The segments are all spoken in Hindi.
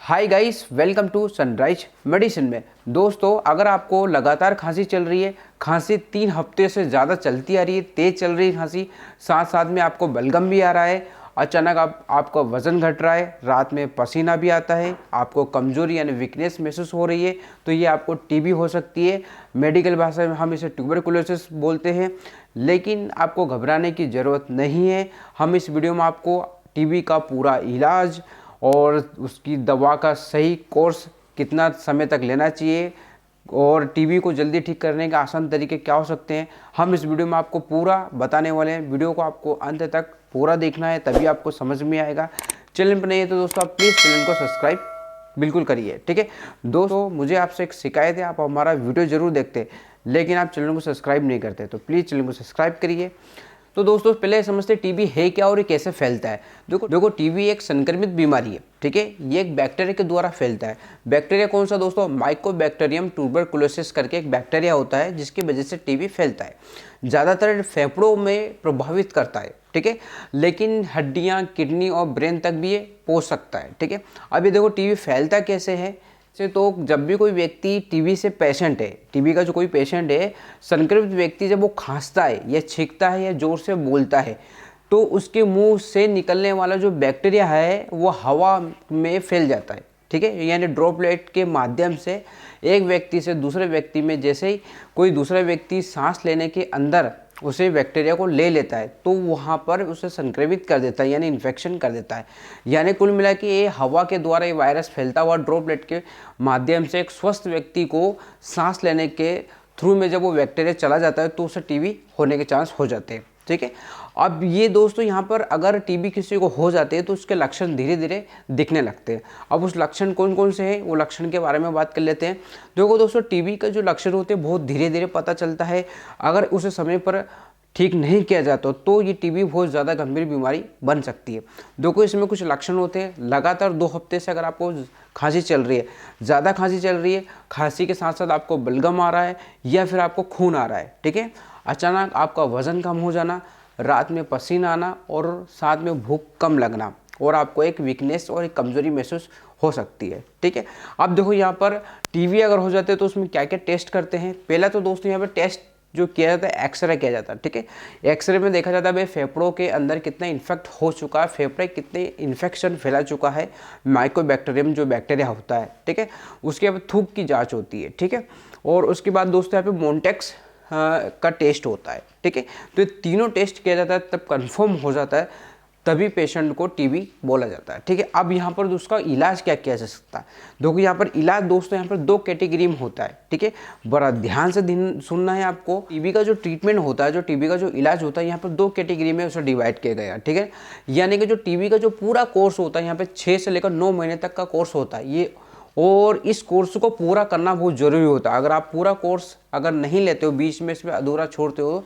Hi guys, welcome to Sunrise Medicine में। दोस्तों, अगर आपको लगातार खांसी चल रही है, खांसी 3 हफ्ते से ज़्यादा चलती आ रही है, तेज़ चल रही है खांसी, साथ साथ में आपको बलगम भी आ रहा है, अचानक आपका वज़न घट रहा है, रात में पसीना भी आता है, आपको कमज़ोरी यानी वीकनेस महसूस हो रही है, तो ये आपको टीबी हो सकती है। मेडिकल भाषा में हम इसे ट्यूबरकुलोसिस बोलते हैं। लेकिन आपको घबराने की ज़रूरत नहीं है। हम इस वीडियो में आपको टीबी का पूरा इलाज और उसकी दवा का सही कोर्स कितना समय तक लेना चाहिए और टीबी को जल्दी ठीक करने के आसान तरीके क्या हो सकते हैं, हम इस वीडियो में आपको पूरा बताने वाले हैं। वीडियो को आपको अंत तक पूरा देखना है, तभी आपको समझ में आएगा। चैनल पर नहीं है तो दोस्तों आप प्लीज़ चैनल को सब्सक्राइब बिल्कुल करिए, ठीक है। दोस्तों, मुझे आपसे एक शिकायत है, आप हमारा वीडियो ज़रूर देखते हैं लेकिन आप चैनल को सब्सक्राइब नहीं करते, तो प्लीज़ चैनल को सब्सक्राइब करिए। तो दोस्तों, पहले समझते टीबी है क्या और ये कैसे फैलता है। देखो टीबी एक संक्रमित बीमारी है, ठीक है। ये एक बैक्टीरिया के द्वारा फैलता है। बैक्टीरिया कौन सा दोस्तों? माइकोबैक्टीरियम ट्यूबरकुलोसिस करके एक बैक्टीरिया होता है जिसकी वजह से टीबी फैलता है। ज़्यादातर फेफड़ों में प्रभावित करता है, ठीक है, लेकिन हड्डियाँ, किडनी और ब्रेन तक भी ये पहुँच सकता है, ठीक है। अभी देखो टीबी फैलता कैसे है। तो जब भी कोई व्यक्ति टीबी से पेशेंट है, टीबी का जो कोई पेशेंट है, संक्रमित व्यक्ति जब वो खांसता है या छींकता है या जोर से बोलता है, तो उसके मुंह से निकलने वाला जो बैक्टीरिया है वो हवा में फैल जाता है, ठीक है। यानी ड्रॉपलेट के माध्यम से एक व्यक्ति से दूसरे व्यक्ति में, जैसे ही कोई दूसरा व्यक्ति सांस लेने के अंदर उसे बैक्टीरिया को ले लेता है तो वहाँ पर उसे संक्रमित कर देता है, यानी इन्फेक्शन कर देता है। यानी कुल मिला के ये हवा के द्वारा ये वायरस फैलता हुआ ड्रॉपलेट के माध्यम से एक स्वस्थ व्यक्ति को सांस लेने के थ्रू में जब वो बैक्टीरिया चला जाता है तो उसे टीबी होने के चांस हो जाते हैं, ठीक है। अब ये दोस्तों, यहाँ पर अगर टीबी किसी को हो जाते हैं तो उसके लक्षण धीरे धीरे दिखने लगते हैं। अब उस लक्षण कौन कौन से हैं, वो लक्षण के बारे में बात कर लेते हैं। देखो दोस्तों, टीबी का जो लक्षण होते हैं बहुत धीरे धीरे पता चलता है। अगर उसे समय पर ठीक नहीं किया जाता तो ये टीबी बहुत ज़्यादा गंभीर बीमारी बन सकती है। देखो, इसमें कुछ लक्षण होते हैं। लगातार 2 हफ्ते से अगर आपको खांसी चल रही है, ज़्यादा खांसी चल रही है, खांसी के साथ साथ आपको बलगम आ रहा है या फिर आपको खून आ रहा है, ठीक है, अचानक आपका वज़न कम हो जाना, रात में पसीना आना और साथ में भूख कम लगना और आपको एक वीकनेस और एक कमज़ोरी महसूस हो सकती है, ठीक है। अब देखो, यहाँ पर टीबी अगर हो जाते हैं तो उसमें क्या क्या टेस्ट करते हैं। पहला तो दोस्तों यहाँ पर टेस्ट जो किया जाता है, एक्सरे किया जाता है, ठीक है। एक्सरे में देखा जाता है भाई फेफड़ों के अंदर कितना इन्फेक्ट हो चुका है, फेफड़े कितने इन्फेक्शन फैला चुका है, माइकोबैक्टीरियम जो बैक्टीरिया होता है, ठीक है। उसके बाद थूक की जाँच होती है, ठीक है। और उसके बाद दोस्तों यहाँ पे मोन्टेक्स का टेस्ट होता है, ठीक है। तो ये तीनों टेस्ट किया जाता है, तब कंफर्म हो जाता है, तभी पेशेंट को टीबी बोला जाता है, ठीक है। अब यहाँ पर उसका इलाज क्या किया जा सकता है। देखो, यहाँ पर इलाज दोस्तों यहाँ पर 2 कैटेगरी में होता है, ठीक है। बड़ा ध्यान से सुनना है आपको। टीबी का जो ट्रीटमेंट होता है, जो टीबी का जो इलाज होता है, यहाँ पर 2 कैटेगरी में उसे डिवाइड किया गया है, ठीक है। यानी कि जो टीबी का जो पूरा कोर्स होता है, यहाँ पे 6 से लेकर 9 महीने तक का कोर्स होता है ये, और इस कोर्स को पूरा करना बहुत ज़रूरी होता है। अगर आप पूरा कोर्स अगर नहीं लेते हो, बीच में इसमें अधूरा छोड़ते हो,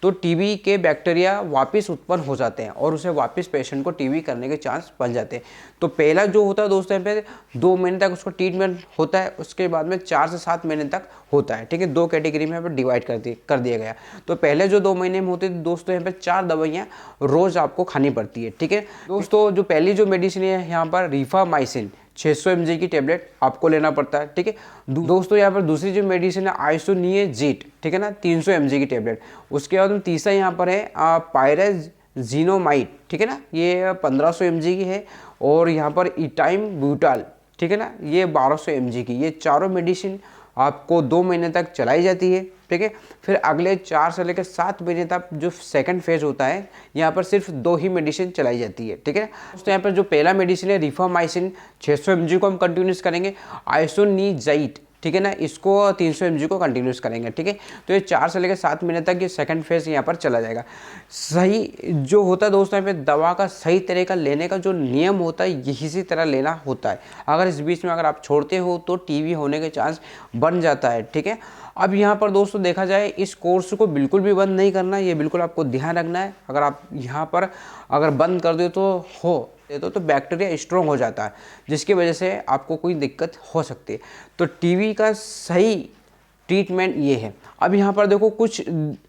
तो टीबी के बैक्टीरिया वापस उत्पन्न हो जाते हैं और उसे वापस पेशेंट को टीबी करने के चांस बन जाते हैं। तो पहला जो होता है दोस्तों, यहाँ पे 2 महीने तक उसको ट्रीटमेंट होता है, उसके बाद में 4 से 7 महीने तक होता है, ठीक है। 2 कैटेगरी में यहाँ पर डिवाइड कर दिया गया। तो पहले जो 2 महीने में होते थे दोस्तों, यहाँ पर 4 दवाइयाँ रोज़ आपको खानी पड़ती है, ठीक है। दोस्तों, जो पहली जो मेडिसिन है यहाँ पर रिफामाइसिन 600 mg की टेबलेट आपको लेना पड़ता है, ठीक है। दोस्तों, यहाँ पर दूसरी जो मेडिसिन है आइसोनिएजिट, ठीक है ना, 300 mg की टेबलेट। उसके बाद तीसरा यहाँ पर है पायरेजिनोमाइड, ठीक है ना, ये 1500 mg की है। और यहाँ पर इटाइम ब्यूटाल, ठीक है ना, ये 1200 mg की। ये चारों मेडिसिन आपको 2 महीने तक चलाई जाती है, ठीक है। फिर अगले 4 से लेकर 7 महीने तक जो सेकंड फेज होता है, यहाँ पर सिर्फ 2 ही मेडिसिन चलाई जाती है, ठीक है। तो यहाँ पर जो पहला मेडिसिन है रिफामाइसिन 600 mg को हम कंटिन्यूस करेंगे। आइसोनिजाइट, ठीक है ना, इसको 300 mg को कंटिन्यूस करेंगे, ठीक है। तो ये 4 से लेकर 7 महीने तक ये सेकंड फेज यहाँ पर चला जाएगा। सही जो होता है दोस्तों, यहाँ पे दवा का सही तरीका लेने का जो नियम होता है, यही सी तरह लेना होता है। अगर इस बीच में अगर आप छोड़ते हो तो टीबी होने के चांस बन जाता है, ठीक है। अब यहाँ पर दोस्तों देखा जाए, इस कोर्स को बिल्कुल भी बंद नहीं करना, ये बिल्कुल आपको ध्यान रखना है। अगर आप यहाँ पर अगर बंद कर दो तो बैक्टीरिया स्ट्रॉन्ग हो जाता है, जिसकी वजह से आपको कोई दिक्कत हो सकती है। तो टीबी का सही ट्रीटमेंट ये है। अब यहाँ पर देखो, कुछ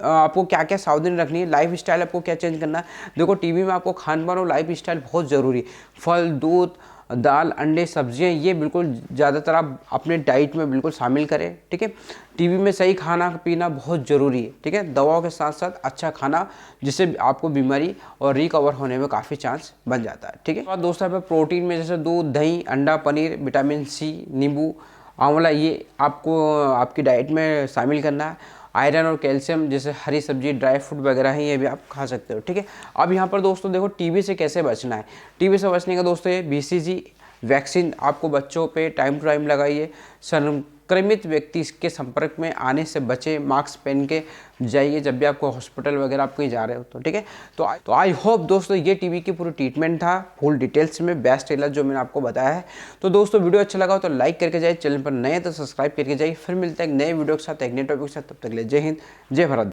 आपको क्या क्या सावधानी रखनी है, लाइफ स्टाइल आपको क्या चेंज करना है। देखो, टीबी में आपको खान पान और लाइफ स्टाइल बहुत ज़रूरी है। फल, दूध, दाल, अंडे, सब्जियां, ये बिल्कुल ज़्यादातर आप अपने डाइट में बिल्कुल शामिल करें। ठीक है, टीबी में सही खाना पीना बहुत ज़रूरी है। ठीक है, दवाओं के साथ साथ अच्छा खाना, जिससे आपको बीमारी और रिकवर होने में काफ़ी चांस बन जाता है। ठीक है, तो दोस्तों यहाँ पे प्रोटीन में जैसे दूध, दही, अंडा, पनीर, विटामिन सी, नींबू, आंवला, ये आपको आपकी डाइट में शामिल करना है। आयरन और कैल्शियम जैसे हरी सब्जी, ड्राई फ्रूट वगैरह हैं, ये भी आप खा सकते हो। ठीक है, अब यहाँ पर दोस्तों देखो टीबी से कैसे बचना है। टीबी से बचने का दोस्तों ये BCG वैक्सीन आपको बच्चों पे टाइम टू टाइम लगाइए। संक्रमित व्यक्ति के संपर्क में आने से बचे, मास्क पहन के जाइए जब भी आपको हॉस्पिटल वगैरह आप कहीं जा रहे हो तो। ठीक है, तो आई होप दोस्तों ये टीबी की पूरी ट्रीटमेंट था, फुल डिटेल्स में बेस्ट इलाज जो मैंने आपको बताया है। तो दोस्तों वीडियो अच्छा लगा हो तो लाइक करके जाइए, चैनल पर नए तो सब्सक्राइब करके जाइए। फिर मिलते हैं एक नए वीडियो के साथ, एक नए टॉपिक के साथ। तब तक के लिए जय हिंद, जय भारत।